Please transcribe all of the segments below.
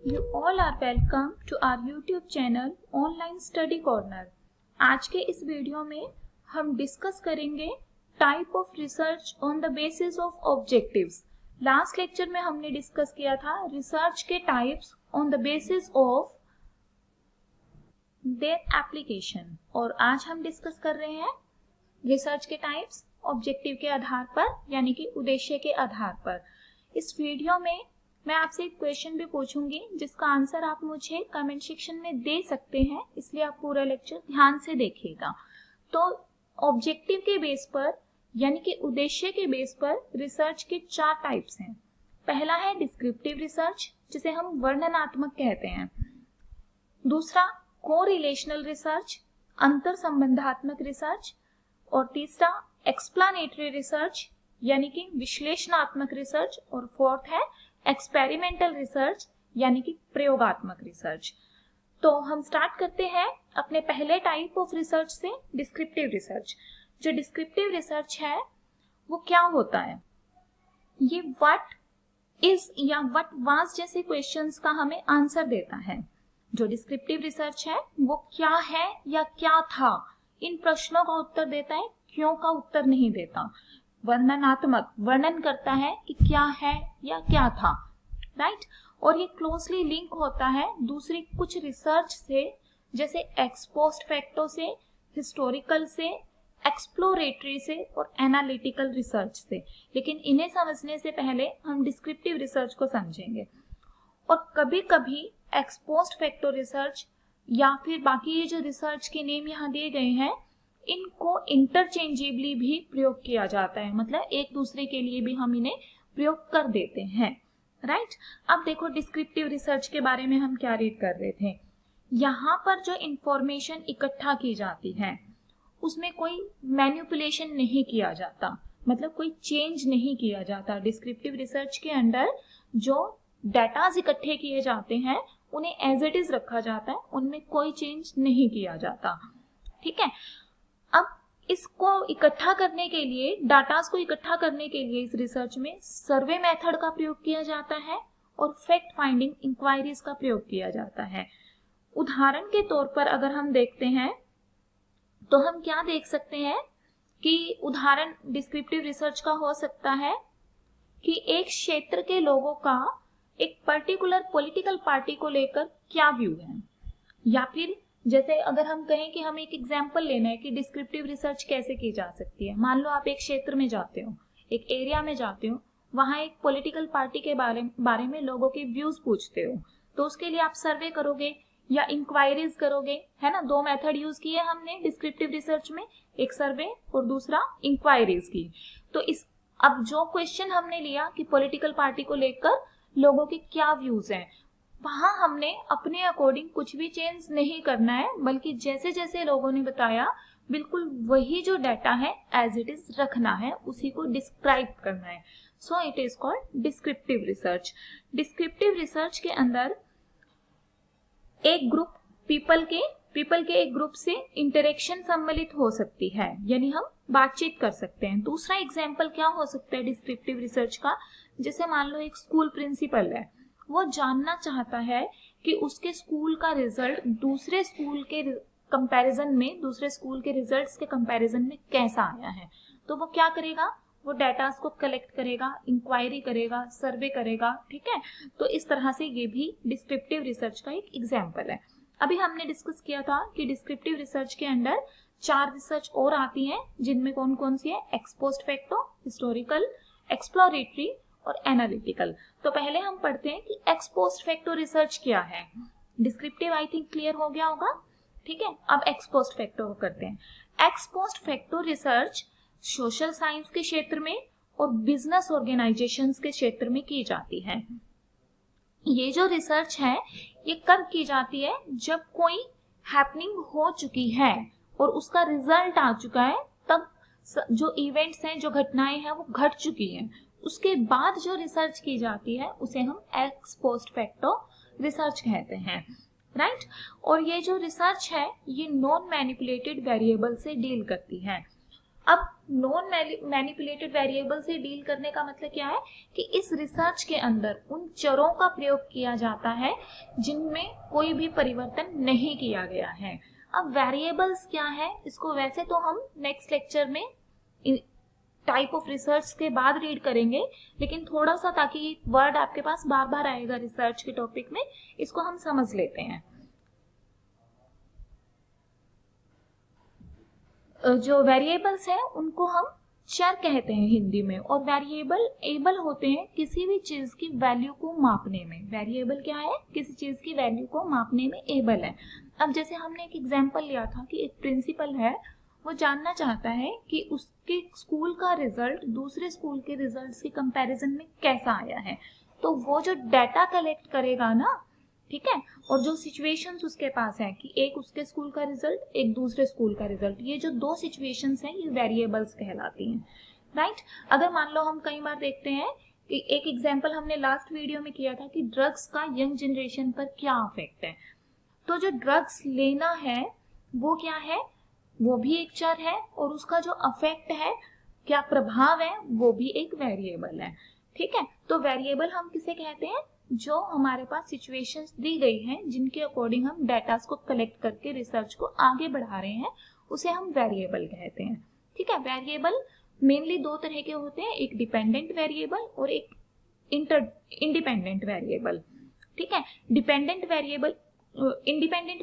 You all are welcome to our YouTube channel Online Study Corner। आज के इस video में हम डिस्कस करेंगे type of research on the basis of objectives. Last lecture में हमने डिस्कस किया था रिसर्च के types on the basis of their application, और आज हम डिस्कस कर रहे हैं रिसर्च के टाइप्स ऑब्जेक्टिव के आधार पर, यानी कि उद्देश्य के आधार पर। इस वीडियो में मैं आपसे एक क्वेश्चन भी पूछूंगी जिसका आंसर आप मुझे कमेंट सेक्शन में दे सकते हैं, इसलिए आप पूरा लेक्चर ध्यान से देखिएगा। तो ऑब्जेक्टिव के बेस पर, यानी कि उद्देश्य के बेस पर रिसर्च के 4 टाइप्स हैं। पहला है डिस्क्रिप्टिव रिसर्च, जिसे हम वर्णनात्मक कहते हैं। दूसरा कोरिलेशनल रिसर्च, अंतर संबंधात्मक रिसर्च। और तीसरा एक्सप्लेनेटरी रिसर्च, यानी कि विश्लेषणात्मक रिसर्च। और फोर्थ है एक्सपेरिमेंटल रिसर्च, यानी कि प्रयोगात्मक रिसर्च। तो हम स्टार्ट करते हैं अपने पहले टाइप ऑफ रिसर्च से, डिस्क्रिप्टिव रिसर्च। जो डिस्क्रिप्टिव रिसर्च है वो क्या होता है? ये व्हाट इज या व्हाट वाज जैसे क्वेश्चंस का हमें आंसर देता है। जो डिस्क्रिप्टिव रिसर्च है वो क्या है या क्या था, इन प्रश्नों का उत्तर देता है, क्यों का उत्तर नहीं देता। वर्णनात्मक, वर्णन करता है कि क्या है या क्या था, राइट। और ये क्लोजली लिंक होता है दूसरी कुछ रिसर्च से, जैसे एक्स पोस्ट फैक्टो से, हिस्टोरिकल से, एक्सप्लोरेटरी से और एनालिटिकल रिसर्च से। लेकिन इन्हें समझने से पहले हम डिस्क्रिप्टिव रिसर्च को समझेंगे। और कभी कभी एक्स पोस्ट फैक्टो रिसर्च या फिर बाकी ये जो रिसर्च के नेम यहाँ दिए गए हैं, इनको इंटरचेंजेबली भी प्रयोग किया जाता है, मतलब एक दूसरे के लिए भी हम इन्हें प्रयोग कर देते हैं, राइट। अब देखो डिस्क्रिप्टिव रिसर्च के बारे में हम क्या रीड कर रहे थे। यहाँ पर जो इंफॉर्मेशन इकट्ठा की जाती है उसमें कोई मैनिपुलेशन नहीं किया जाता, मतलब कोई चेंज नहीं किया जाता। डिस्क्रिप्टिव रिसर्च के अंदर जो डाटाज इकट्ठे किए जाते हैं उन्हें एज इट इज रखा जाता है, उनमें कोई चेंज नहीं किया जाता, ठीक है। अब इसको इकट्ठा करने के लिए, डाटास को इकट्ठा करने के लिए इस रिसर्च में सर्वे मेथड का प्रयोग किया जाता है और फैक्ट फाइंडिंग इंक्वायरीज का प्रयोग किया जाता है। उदाहरण के तौर पर अगर हम देखते हैं तो हम क्या देख सकते हैं कि उदाहरण डिस्क्रिप्टिव रिसर्च का हो सकता है कि एक क्षेत्र के लोगों का एक पर्टिकुलर पॉलिटिकल पार्टी को लेकर क्या व्यू है, या फिर जैसे अगर हम कहें कि हमें एक एग्जाम्पल लेना है कि डिस्क्रिप्टिव रिसर्च कैसे की जा सकती है। मान लो आप एक क्षेत्र में जाते हो, एक एरिया में जाते हो, वहां एक पॉलिटिकल पार्टी के बारे में लोगों के व्यूज पूछते हो, तो उसके लिए आप सर्वे करोगे या इंक्वायरीज करोगे, है ना। 2 मेथड यूज किए हमने डिस्क्रिप्टिव रिसर्च में, एक सर्वे और दूसरा इंक्वायरीज की। तो इस अब जो क्वेश्चन हमने लिया कि पॉलिटिकल पार्टी को लेकर लोगों के क्या व्यूज हैं, वहां हमने अपने अकॉर्डिंग कुछ भी चेंज नहीं करना है, बल्कि जैसे जैसे लोगों ने बताया बिल्कुल वही जो डाटा है एज इट इज रखना है, उसी को डिस्क्राइब करना है। So it is called descriptive research. Descriptive research के अंदर एक ग्रुप पीपल के एक ग्रुप से इंटरेक्शन सम्मिलित हो सकती है, यानी हम बातचीत कर सकते हैं। दूसरा एग्जाम्पल क्या हो सकता है डिस्क्रिप्टिव रिसर्च का, जैसे मान लो एक स्कूल प्रिंसिपल है, वो जानना चाहता है कि उसके स्कूल का रिजल्ट दूसरे स्कूल के कंपैरिजन में, दूसरे स्कूल के रिजल्ट्स के कंपैरिजन में कैसा आया है। तो वो क्या करेगा, वो डाटास को कलेक्ट करेगा, इंक्वायरी करेगा, सर्वे करेगा, ठीक है। तो इस तरह से ये भी डिस्क्रिप्टिव रिसर्च का एक एग्जाम्पल है। अभी हमने डिस्कस किया था कि डिस्क्रिप्टिव रिसर्च के अंदर 4 रिसर्च और आती हैं, जिनमें कौन कौन सी है, x post facto, historical, exploratory और एनालिटिकल। तो पहले हम पढ़ते हैं कि एक्स पोस्ट फैक्टो रिसर्च क्या है। डिस्क्रिप्टिव आई थिंक क्लियर हो गया होगा, ठीक है। अब एक्स पोस्ट फैक्टो करते हैं। X post facto research social science के क्षेत्र में और बिजनेस ऑर्गेनाइजेशंस के क्षेत्र में की जाती है। ये जो रिसर्च है ये कब की जाती है, जब कोई हैपनिंग हो चुकी है और उसका रिजल्ट आ चुका है, तब जो इवेंट्स हैं, जो घटनाएं हैं वो घट चुकी हैं, उसके बाद जो रिसर्च की जाती है उसे हम एक्स पोस्ट फैक्टो रिसर्च कहते हैं, राइट। और ये जो रिसर्च है ये नॉन मैनिपुलेटेड वेरिएबल से डील करती है। अब नॉन मैनिपुलेटेड वेरिएबल से डील करने का मतलब क्या है कि इस रिसर्च के अंदर उन चरों का प्रयोग किया जाता है जिनमें कोई भी परिवर्तन नहीं किया गया है। अब वेरिएबल्स क्या है, इसको वैसे तो हम नेक्स्ट लेक्चर में टाइप ऑफ रिसर्च के बाद रीड करेंगे, लेकिन थोड़ा सा ताकि वर्ड आपके पास बार बार आएगा रिसर्च के टॉपिक में, इसको हम समझ लेते हैं। जो वेरिएबल्स हैं उनको हम चर कहते हैं हिंदी में, और वेरिएबल एबल होते हैं किसी भी चीज की वैल्यू को मापने में। वेरिएबल क्या है, किसी चीज की वैल्यू को मापने में एबल है। अब जैसे हमने एक एग्जांपल लिया था कि एक प्रिंसिपल है, वो जानना चाहता है कि उसके स्कूल का रिजल्ट दूसरे स्कूल के रिजल्ट्स के कंपैरिजन में कैसा आया है। तो वो जो डाटा कलेक्ट करेगा ना, ठीक है, और जो सिचुएशंस उसके पास है कि एक उसके स्कूल का रिजल्ट, एक दूसरे स्कूल का रिजल्ट, ये जो दो सिचुएशंस हैं ये वेरिएबल्स कहलाती हैं, राइट। अगर मान लो हम कई बार देखते हैं कि एक एग्जांपल हमने लास्ट वीडियो में किया था कि ड्रग्स का यंग जनरेशन पर क्या इफेक्ट है, तो जो ड्रग्स लेना है वो क्या है, वो भी एक चर है, और उसका जो अफेक्ट है, क्या प्रभाव है, वो भी एक वेरिएबल है, ठीक है। तो वेरिएबल हम किसे कहते हैं, जो हमारे पास सिचुएशंस दी गई हैं जिनके अकॉर्डिंग हम डाटा को कलेक्ट करके रिसर्च को आगे बढ़ा रहे हैं, उसे हम वेरिएबल कहते हैं, ठीक है। वेरिएबल मेनली दो तरह के होते हैं, एक डिपेंडेंट वेरिएबल और एक इंडिपेंडेंट वेरिएबल, ठीक है। इंडिपेंडेंट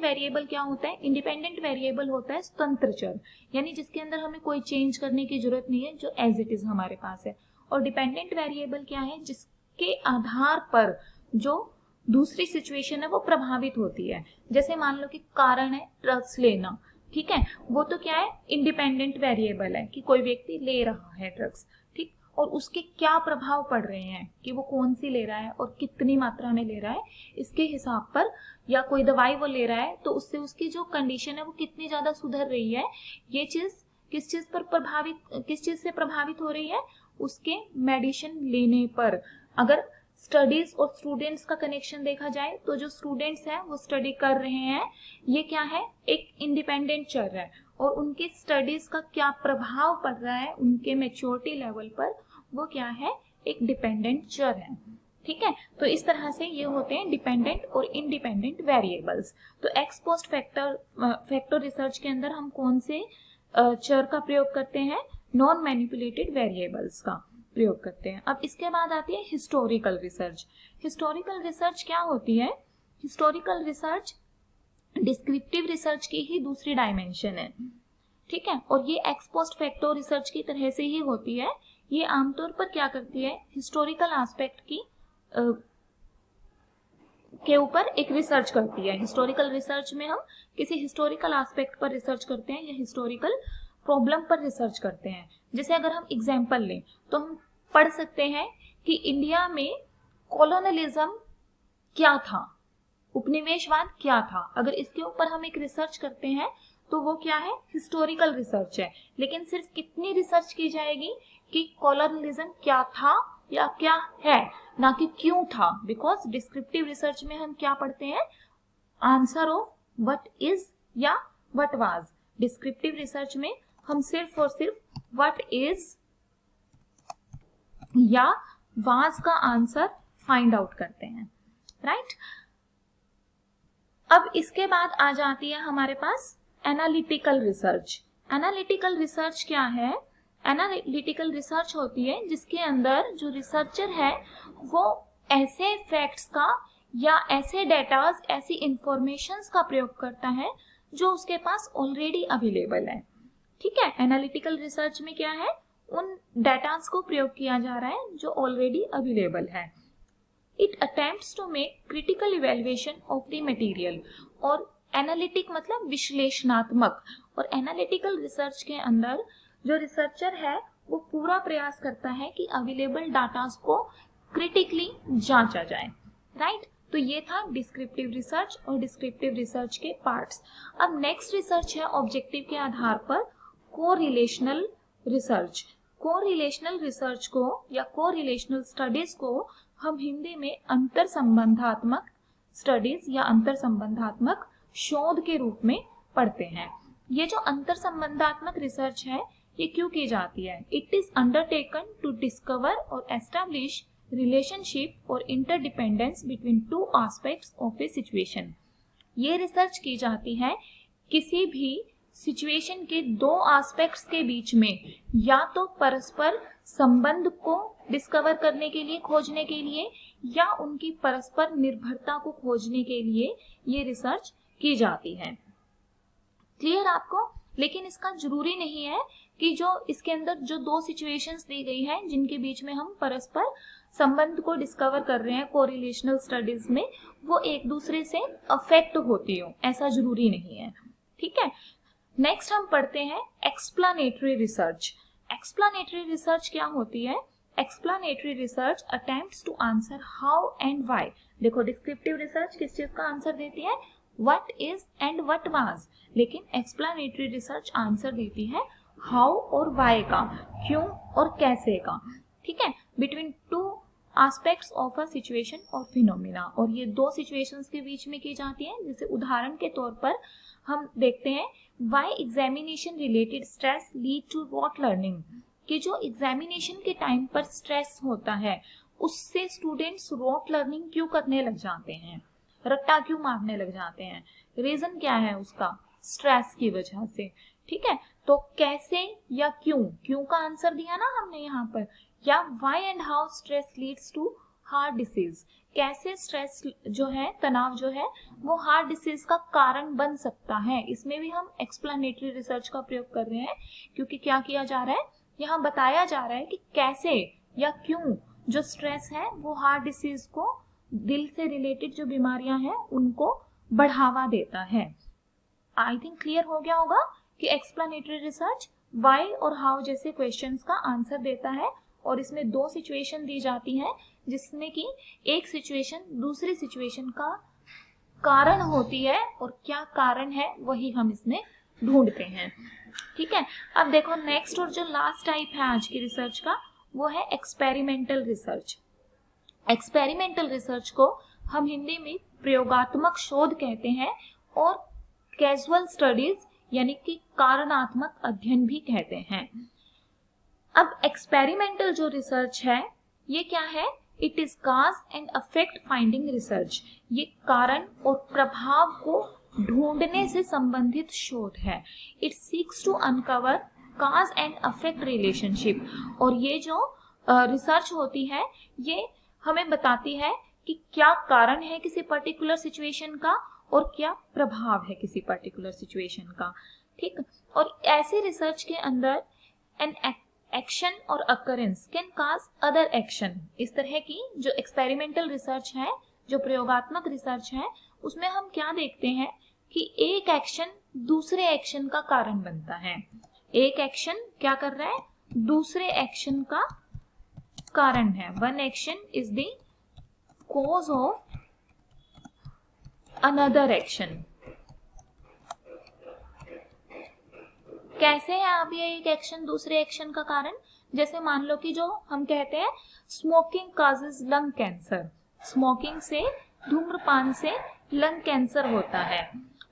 वेरिएबल क्या होता है, इंडिपेंडेंट वेरिएबल होता है स्वतंत्र चर, यानी जिसके अंदर हमें कोई चेंज करने की जरूरत नहीं है, जो एज इट इज हमारे पास है। और डिपेंडेंट वेरिएबल क्या है, जिसके आधार पर जो दूसरी सिचुएशन है वो प्रभावित होती है। जैसे मान लो कि कारण है ड्रग्स लेना, ठीक है, वो तो क्या है, इंडिपेंडेंट वेरिएबल है कि कोई व्यक्ति ले रहा है ड्रग्स, ठीक, और उसके क्या प्रभाव पड़ रहे हैं कि वो कौन सी ले रहा है और कितनी मात्रा में ले रहा है, इसके हिसाब पर, या कोई दवाई वो ले रहा है तो उससे उसकी जो कंडीशन है वो कितनी ज्यादा सुधर रही है, ये चीज किस चीज से प्रभावित हो रही है, उसके मेडिसिन लेने पर। अगर स्टडीज और स्टूडेंट्स का कनेक्शन देखा जाए तो जो स्टूडेंट्स हैं वो स्टडी कर रहे हैं, ये क्या है, एक इंडिपेंडेंट चर है, और उनके स्टडीज का क्या प्रभाव पड़ रहा है उनके मैच्योरिटी लेवल पर, वो क्या है, एक डिपेंडेंट चर है, ठीक है। तो इस तरह से ये होते हैं डिपेंडेंट और इंडिपेंडेंट वेरिएबल्स। तो एक्स पोस्ट फैक्टर रिसर्च के अंदर हम कौन से चर का प्रयोग करते हैं, नॉन मैनिपुलेटेड वेरिएबल्स का प्रयोग करते हैं। अब इसके बाद आती है हिस्टोरिकल रिसर्च। हिस्टोरिकल रिसर्च क्या होती है, हिस्टोरिकल रिसर्च डिस्क्रिप्टिव रिसर्च की ही दूसरी डायमेंशन है, ठीक है, और ये एक्स पोस्ट फैक्टो रिसर्च की तरह से ही होती है। ये आमतौर पर क्या करती है, हिस्टोरिकल एस्पेक्ट की के ऊपर एक रिसर्च करती है। हिस्टोरिकल रिसर्च में हम किसी हिस्टोरिकल एस्पेक्ट पर रिसर्च करते हैं या हिस्टोरिकल प्रॉब्लम पर रिसर्च करते हैं। जैसे अगर हम एग्जाम्पल लें तो हम पढ़ सकते हैं कि इंडिया में कॉलोनलिज्म क्या था, उपनिवेशवाद क्या था। अगर इसके ऊपर हम एक रिसर्च करते हैं तो वो क्या है, हिस्टोरिकल रिसर्च है। लेकिन सिर्फ कितनी रिसर्च की जाएगी कि कॉलोनलिज्म क्या था या क्या है, ना कि क्यों था। बिकॉज डिस्क्रिप्टिव रिसर्च में हम क्या पढ़ते हैं, आंसर ऑफ व्हाट इज या व्हाट वाज। डिस्क्रिप्टिव रिसर्च में हम सिर्फ और सिर्फ व्हाट इज या वाज का आंसर फाइंड आउट करते हैं, राइट। अब इसके बाद आ जाती है हमारे पास एनालिटिकल रिसर्च। एनालिटिकल रिसर्च क्या है, एनालिटिकल रिसर्च होती है जिसके अंदर जो रिसर्चर है वो ऐसे फैक्ट्स का या ऐसे डेटाज, ऐसी इंफॉर्मेशंस का प्रयोग करता है जो उसके पास ऑलरेडी अवेलेबल है, ठीक है। एनालिटिकल रिसर्च में क्या है, उन डेटाज को प्रयोग किया जा रहा है जो ऑलरेडी अवेलेबल है। It attempts to make critical evaluation of the material. और एनालिटिक मतलब विश्लेषणात्मक, और एनालिटिकल रिसर्च के अंदर जो रिसर्चर है वो पूरा प्रयास करता है कि अवेलेबल डाटास को क्रिटिकली जांचा जाए, राइट। तो ये था डिस्क्रिप्टिव रिसर्च और डिस्क्रिप्टिव रिसर्च के पार्ट्स। अब नेक्स्ट रिसर्च है ऑब्जेक्टिव के आधार पर कोरिलेशनल रिसर्च। कोरिलेशनल रिसर्च को या कोरिलेशनल स्टडीज को हम हिंदी में अंतर संबंधात्मक स्टडीज या अंतर संबंधात्मक शोध के रूप में पढ़ते हैं। ये जो अंतर संबंधात्मक रिसर्च है ये क्यों की जाती है? It is undertaken to discover और एस्टैब्लिश रिलेशनशिप और interdependence between two aspects of a situation. ये रिसर्च की जाती है किसी भी सिचुएशन के दो एस्पेक्ट्स के बीच में या तो परस्पर संबंध को डिस्कवर करने के लिए, खोजने के लिए, या उनकी परस्पर निर्भरता को खोजने के लिए ये रिसर्च की जाती है। क्लियर आपको? लेकिन इसका जरूरी नहीं है कि जो इसके अंदर जो दो सिचुएशंस दी गई हैं जिनके बीच में हम परस्पर संबंध को डिस्कवर कर रहे हैं कोरिलेशनल स्टडीज में, वो एक दूसरे से अफेक्ट होती हो, ऐसा जरूरी नहीं है। ठीक है, नेक्स्ट हम पढ़ते हैं एक्सप्लेनेटरी रिसर्च। एक्सप्लेनेटरी रिसर्च क्या होती है? Explanatory research attempts to answer how and why. देखो, डिस्क्रिप्टिव रिसर्च किस चीज का आंसर देती है? What is and what was. लेकिन एक्सप्लेनेटरी रिसर्च आंसर देती है हाउ और व्हाई का, क्यों और कैसे का। ठीक है, between two aspects of a situation और फिनोमिना। और ये दो सिचुएशंस के बीच में की जाती है। जैसे उदाहरण के तौर पर हम देखते हैं why examination related stress lead to rote learning, कि जो एग्जामिनेशन के टाइम पर स्ट्रेस होता है उससे स्टूडेंट्स रोट लर्निंग क्यों करने लग जाते हैं, रट्टा क्यों मारने लग जाते हैं। रीजन क्या है उसका? स्ट्रेस की वजह से। ठीक है, तो कैसे या क्यों, क्यों का आंसर दिया ना हमने यहाँ पर, या why and how stress leads to heart disease, कैसे स्ट्रेस जो है, तनाव जो है, वो हार्ट डिसीज का कारण बन सकता है। इसमें भी हम एक्सप्लेनेटरी रिसर्च का प्रयोग कर रहे हैं, क्योंकि क्या किया जा रहा है, यहाँ बताया जा रहा है कि कैसे या क्यों जो स्ट्रेस है वो हार्ट डिसीज को, दिल से रिलेटेड जो बीमारियां हैं उनको बढ़ावा देता है। आई थिंक क्लियर हो गया होगा कि एक्सप्लेनेटरी रिसर्च व्हाई और हाउ जैसे क्वेश्चंस का आंसर देता है, और इसमें दो सिचुएशन दी जाती है जिसमें कि एक सिचुएशन दूसरी सिचुएशन का कारण होती है, और क्या कारण है वही हम इसमें ढूंढते हैं। ठीक है, अब देखो नेक्स्ट और जो लास्ट टाइप है आज की रिसर्च का, वो है एक्सपेरिमेंटल रिसर्च। एक्सपेरिमेंटल रिसर्च को हम हिंदी में प्रयोगात्मक शोध कहते हैं, और कैजुअल स्टडीज यानी कि कारणात्मक अध्ययन भी कहते हैं। अब एक्सपेरिमेंटल जो रिसर्च है ये क्या है? It is cause and affect finding research. ये कारण और प्रभाव को ढूंढने से संबंधित शोध है। It seeks to uncover cause and effect relationship. और ये जो रिसर्च होती है ये हमें बताती है कि क्या कारण है किसी पर्टिकुलर सिचुएशन का और क्या प्रभाव है किसी पर्टिकुलर सिचुएशन का। ठीक, और ऐसे रिसर्च के अंदर एन एक्शन और occurrence can cause other action. इस तरह की जो एक्सपेरिमेंटल रिसर्च है, जो प्रयोगात्मक रिसर्च है, उसमें हम क्या देखते हैं कि एक एक्शन दूसरे एक्शन का कारण बनता है। एक एक्शन क्या कर रहा है? दूसरे एक्शन का कारण है। One action is the cause of another action. कैसे है अब ये एक एक्शन दूसरे एक्शन का कारण? जैसे मान लो कि जो हम कहते हैं smoking causes lung cancer, smoking से, धूम्रपान से लंग कैंसर होता है।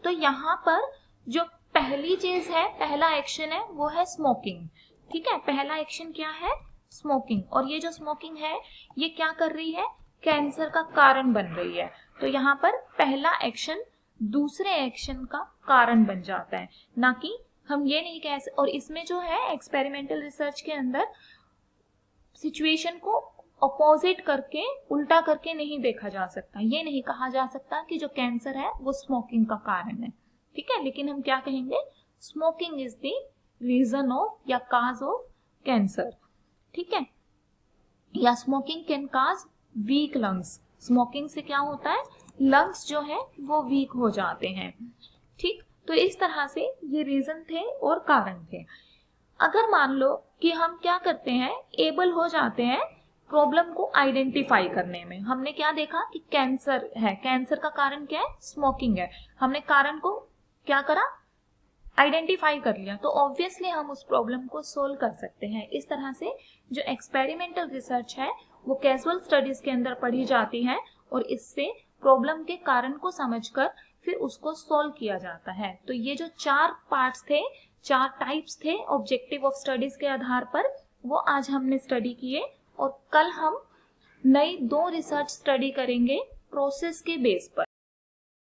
तो यहाँ पर जो पहली चीज है, पहला एक्शन है, वो है स्मोकिंग। ठीक है, पहला एक्शन क्या है? स्मोकिंग। और ये जो स्मोकिंग है ये क्या कर रही है? कैंसर का कारण बन रही है। तो यहाँ पर पहला एक्शन दूसरे एक्शन का कारण बन जाता है, ना कि हम ये नहीं कह सकते। और इसमें जो है एक्सपेरिमेंटल रिसर्च के अंदर सिचुएशन को अपोजिट करके, उल्टा करके नहीं देखा जा सकता। ये नहीं कहा जा सकता कि जो कैंसर है वो स्मोकिंग का कारण है। ठीक है, लेकिन हम क्या कहेंगे? Smoking is the reason of या काज ऑफ कैंसर। ठीक है, या smoking can cause weak lungs. Smoking से क्या होता है? लंग्स जो है वो वीक हो जाते हैं। ठीक, तो इस तरह से ये रीजन थे और कारण थे। अगर मान लो कि हम क्या करते हैं, एबल हो जाते हैं प्रॉब्लम को आइडेंटिफाई करने में। हमने क्या देखा कि कैंसर है, कैंसर का कारण क्या है? स्मोकिंग है। हमने कारण को क्या करा? आइडेंटिफाई कर लिया, तो ऑब्वियसली हम उस प्रॉब्लम को सोल्व कर सकते हैं। इस तरह से जो एक्सपेरिमेंटल रिसर्च है वो कैजुअल स्टडीज के अंदर पढ़ी जाती है, और इससे प्रॉब्लम के कारण को समझकर फिर उसको सोल्व किया जाता है। तो ये जो चार पार्ट्स थे 4 टाइप्स थे ऑब्जेक्टिव ऑफ स्टडीज के आधार पर, वो आज हमने स्टडी किए। और कल हम नई 2 रिसर्च स्टडी करेंगे प्रोसेस के बेस पर।